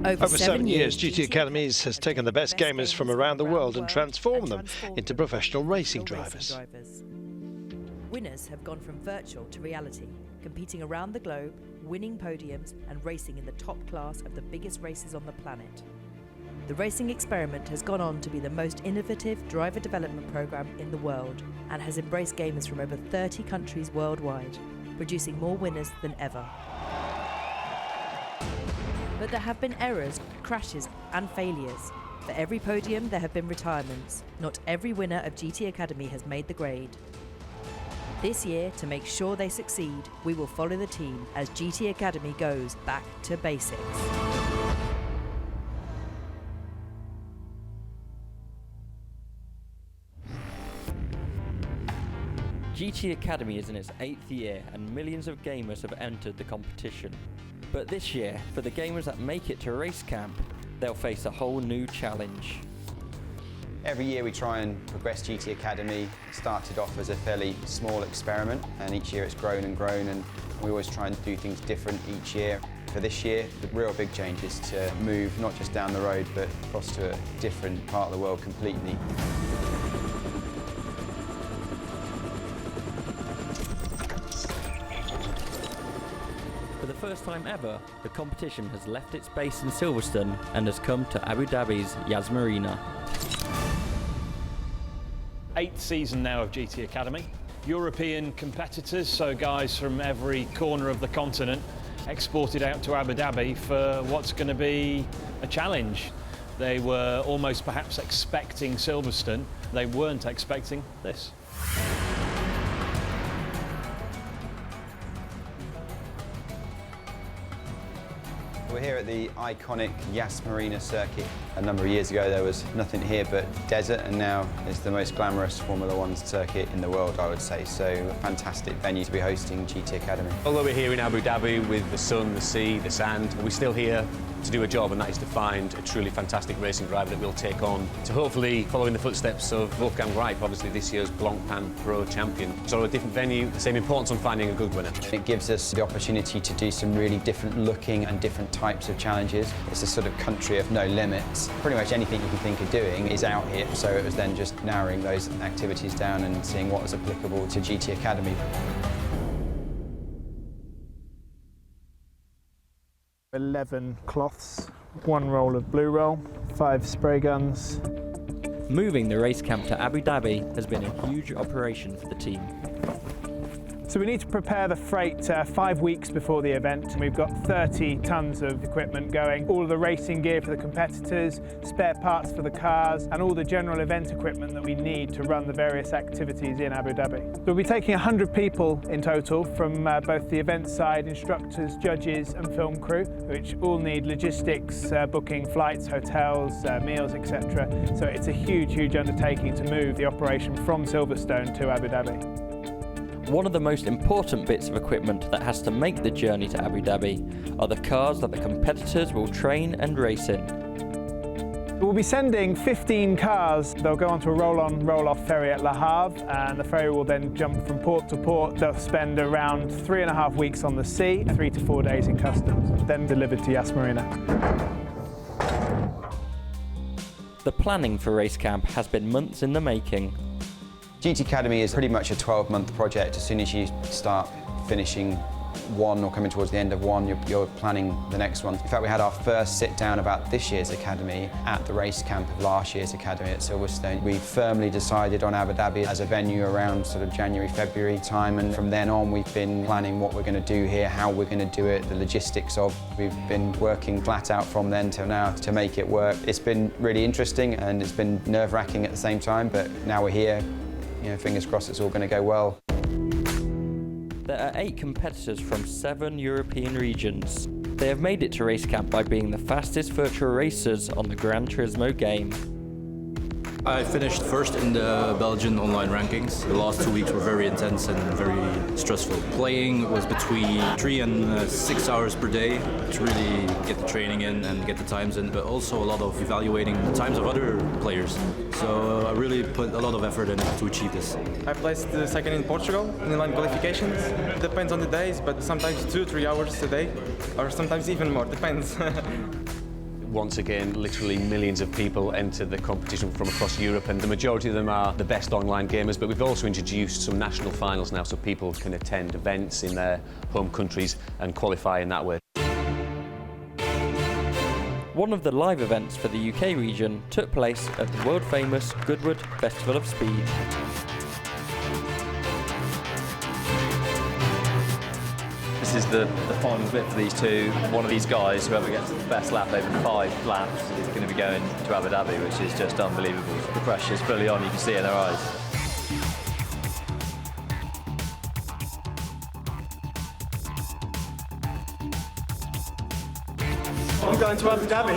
Over 7 years, GT Academies has taken the best gamers from around the world and transformed them into professional racing drivers. Winners have gone from virtual to reality, competing around the globe, winning podiums and racing in the top class of the biggest races on the planet. The Racing Experiment has gone on to be the most innovative driver development program in the world and has embraced gamers from over 30 countries worldwide, producing more winners than ever. But there have been errors, crashes and failures. For every podium there have been retirements. Not every winner of GT Academy has made the grade. This year, to make sure they succeed, we will follow the team as GT Academy goes back to basics. GT Academy is in its 8th year and millions of gamers have entered the competition. But this year, for the gamers that make it to race camp, they'll face a whole new challenge. Every year we try and progress GT Academy. It started off as a fairly small experiment and each year it's grown and grown, and we always try and do things different each year. For this year, the real big change is to move not just down the road but across to a different part of the world completely. For the first time ever, the competition has left its base in Silverstone and has come to Abu Dhabi's Yas Marina. 8th season now of GT Academy. European competitors, so guys from every corner of the continent, exported out to Abu Dhabi for what's going to be a challenge. They were almost perhaps expecting Silverstone. They weren't expecting this. We're here at the iconic Yas Marina circuit. A number of years ago there was nothing here but desert, and now it's the most glamorous Formula One circuit in the world, I would say. So a fantastic venue to be hosting GT Academy. Although we're here in Abu Dhabi with the sun, the sea, the sand, we're still here to do a job, and that is to find a truly fantastic racing driver that we'll take on to hopefully follow in the footsteps of Wolfgang Reip, obviously this year's Blancpain Pro champion. So a different venue, the same importance on finding a good winner. It gives us the opportunity to do some really different looking and different types of challenges. It's a sort of country of no limits. Pretty much anything you can think of doing is out here, so it was then just narrowing those activities down and seeing what was applicable to GT Academy. 11 cloths, 1 roll of blue roll, 5 spray guns. Moving the race camp to Abu Dhabi has been a huge operation for the team. So we need to prepare the freight 5 weeks before the event. We've got 30 tons of equipment going, all of the racing gear for the competitors, spare parts for the cars, and all the general event equipment that we need to run the various activities in Abu Dhabi. So we'll be taking 100 people in total from both the event side, instructors, judges and film crew, which all need logistics, booking flights, hotels, meals, etc. So it's a huge, huge undertaking to move the operation from Silverstone to Abu Dhabi. One of the most important bits of equipment that has to make the journey to Abu Dhabi are the cars that the competitors will train and race in. We'll be sending 15 cars. They'll go onto a roll-on, roll-off ferry at Le Havre, and the ferry will then jump from port to port. They'll spend around 3.5 weeks on the sea, 3 to 4 days in customs, then delivered to Yas Marina. The planning for race camp has been months in the making. GT Academy is pretty much a 12-month project. As soon as you start finishing one or coming towards the end of one, you're planning the next one. In fact, we had our first sit down about this year's Academy at the race camp of last year's Academy at Silverstone. We firmly decided on Abu Dhabi as a venue around sort of January, February time, and from then on we've been planning what we're going to do here, how we're going to do it, the logistics of. We've been working flat out from then till now to make it work. It's been really interesting and it's been nerve-wracking at the same time, but now we're here. You know, fingers crossed it's all going to go well. There are 8 competitors from 7 European regions. They have made it to race camp by being the fastest virtual racers on the Gran Turismo game. I finished first in the Belgian online rankings. The last 2 weeks were very intense and very stressful. Playing was between 3 and 6 hours per day to really get the training in and get the times in, but also a lot of evaluating the times of other players. So I really put a lot of effort in to achieve this. I placed second in Portugal in inline qualifications. It depends on the days, but sometimes 2-3 hours a day, or sometimes even more, depends. Once again, literally millions of people enter the competition from across Europe, and the majority of them are the best online gamers, but we've also introduced some national finals now so people can attend events in their home countries and qualify in that way. One of the live events for the UK region took place at the world-famous Goodwood Festival of Speed. This is the final bit for these two. One of these guys, whoever gets the best lap over 5 laps, is going to be going to Abu Dhabi, which is just unbelievable. The pressure's fully on, you can see it in their eyes. I'm going to Abu Dhabi.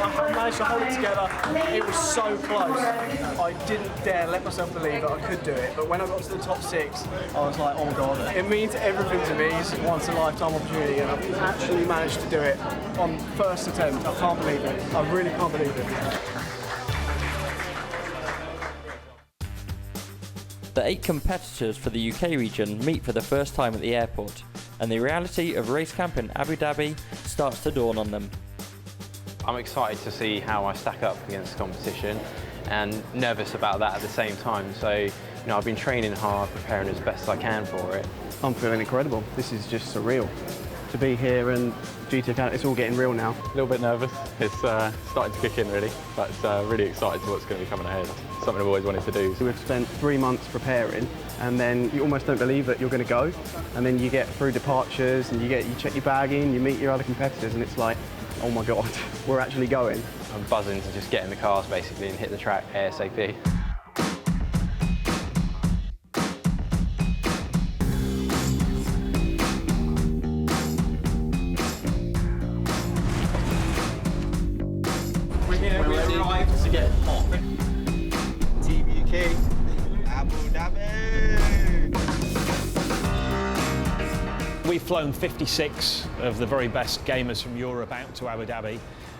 I managed to hold it together. It was so close. I didn't dare let myself believe that I could do it. But when I got to the top 6, I was like, oh my God. It means everything to me. It's a once in a lifetime opportunity, and I've actually managed to do it on first attempt. I can't believe it. I really can't believe it. The 8 competitors for the UK region meet for the first time at the airport, and the reality of race camp in Abu Dhabi starts to dawn on them. I'm excited to see how I stack up against the competition and nervous about that at the same time. So, I've been training hard, preparing as best I can for it. I'm feeling incredible. This is just surreal. To be here and GT Academy, it's all getting real now. A little bit nervous. It's starting to kick in really, but really excited to what's going to be coming ahead. Something I've always wanted to do. We've spent 3 months preparing, and then you almost don't believe that you're going to go, and then you get through departures and you check your bag in, you meet your other competitors, and it's like, oh my God, we're actually going. I'm buzzing to just get in the cars basically and hit the track ASAP. We're arrived to get hot. Team UK, Abu Dhabi. We've flown 56 of the very best gamers from Europe out to Abu Dhabi,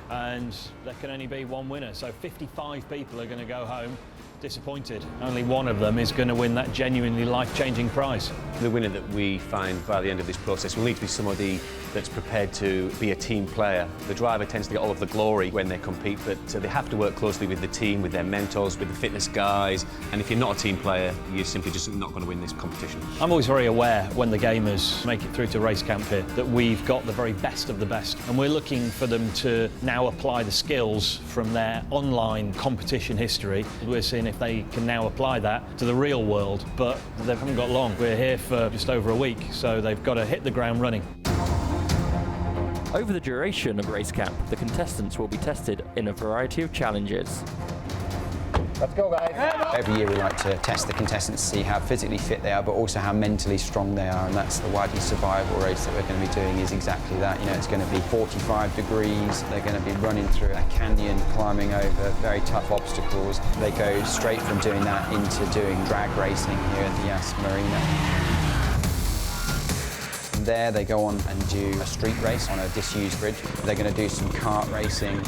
and there can only be one winner. So 55 people are going to go home disappointed. Only one of them is going to win that genuinely life-changing prize. The winner that we find by the end of this process will need to be somebody that's prepared to be a team player. The driver tends to get all of the glory when they compete, but they have to work closely with the team, with their mentors, with the fitness guys, and if you're not a team player, you're simply just not going to win this competition. I'm always very aware when the gamers make it through to race camp here that we've got the very best of the best, and we're looking for them to now apply the skills from their online competition history. We're seeing if they can now apply that to the real world, but they haven't got long. We're here for just over a week, so they've got to hit the ground running. Over the duration of race camp, the contestants will be tested in a variety of challenges. Let's go, guys. Every year we like to test the contestants to see how physically fit they are, but also how mentally strong they are, and that's the Wadi Survival race that we're going to be doing is exactly that. It's going to be 45 degrees, they're going to be running through a canyon, climbing over very tough obstacles. They go straight from doing that into doing drag racing here at the Yas Marina. From there they go on and do a street race on a disused bridge. They're going to do some kart racing.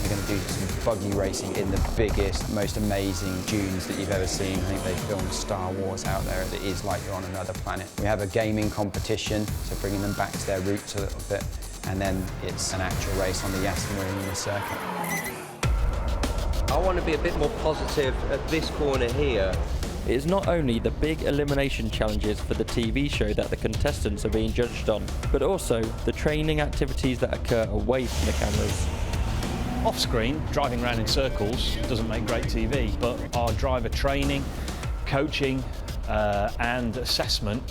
They're going to do some buggy racing in the biggest, most amazing dunes that you've ever seen. I think they filmed Star Wars out there. It is like you're on another planet. We have a gaming competition, so bringing them back to their roots a little bit. And then it's an actual race on the Yas Marina circuit. I want to be a bit more positive at this corner here. It is not only the big elimination challenges for the TV show that the contestants are being judged on, but also the training activities that occur away from the cameras. Off-screen, driving around in circles doesn't make great TV, but our driver training, coaching and assessment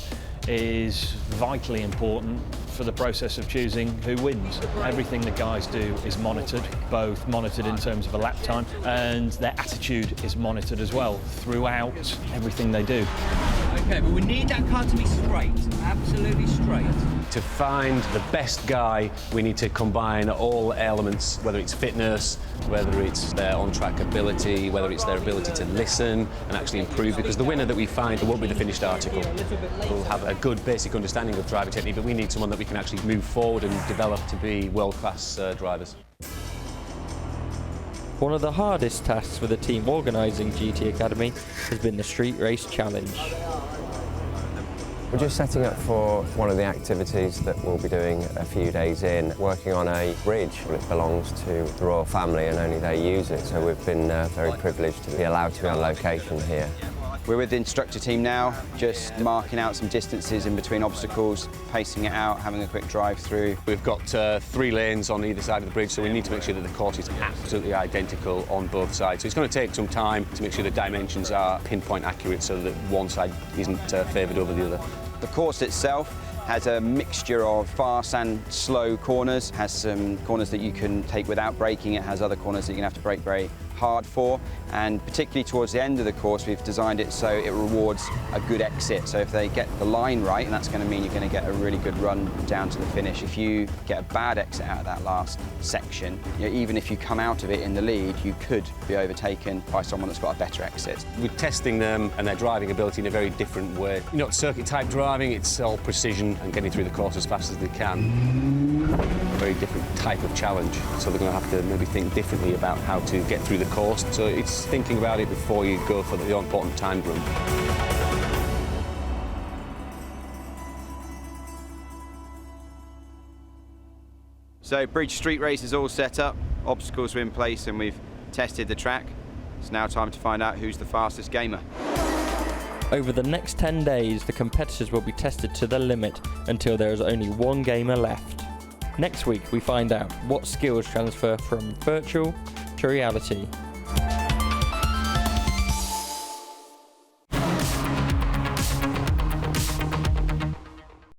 is vitally important for the process of choosing who wins. Everything the guys do is monitored, both monitored in terms of a lap time, and their attitude is monitored as well throughout everything they do. Okay, but we need that car to be straight, absolutely straight. To find the best guy, we need to combine all elements, whether it's fitness, whether it's their on-track ability, whether it's their ability to listen and actually improve, because the winner that we find won't be the finished article. We'll have a good basic understanding of driving technique, but we need someone that we can actually move forward and develop to be world-class drivers. One of the hardest tasks for the team organising GT Academy has been the Street Race Challenge. We're just setting up for one of the activities that we'll be doing a few days in, working on a bridge. It belongs to the royal family and only they use it, so we've been very privileged to be allowed to be on location here. We're with the instructor team now, just marking out some distances in between obstacles, pacing it out, having a quick drive through. We've got 3 lanes on either side of the bridge, so we need to make sure that the course is absolutely identical on both sides. So it's going to take some time to make sure the dimensions are pinpoint accurate so that one side isn't favoured over the other. The course itself has a mixture of fast and slow corners, has some corners that you can take without braking, it has other corners that you're going to have to brake very hard for, and particularly towards the end of the course we've designed it so it rewards a good exit. So if they get the line right, and that's going to mean you're going to get a really good run down to the finish. If you get a bad exit out of that last section, you know, even if you come out of it in the lead, you could be overtaken by someone that's got a better exit. We're testing them and their driving ability in a very different way. Not circuit type driving, it's all precision and getting through the course as fast as they can. A very different type of challenge, so they're going to have to maybe think differently about how to get through the course. So it's thinking about it before you go for the important timed run. So Bridge Street Race is all set up, obstacles are in place and we've tested the track. It's now time to find out who's the fastest gamer. Over the next 10 days, the competitors will be tested to the limit until there is only one gamer left. Next week, we find out what skills transfer from virtual to reality.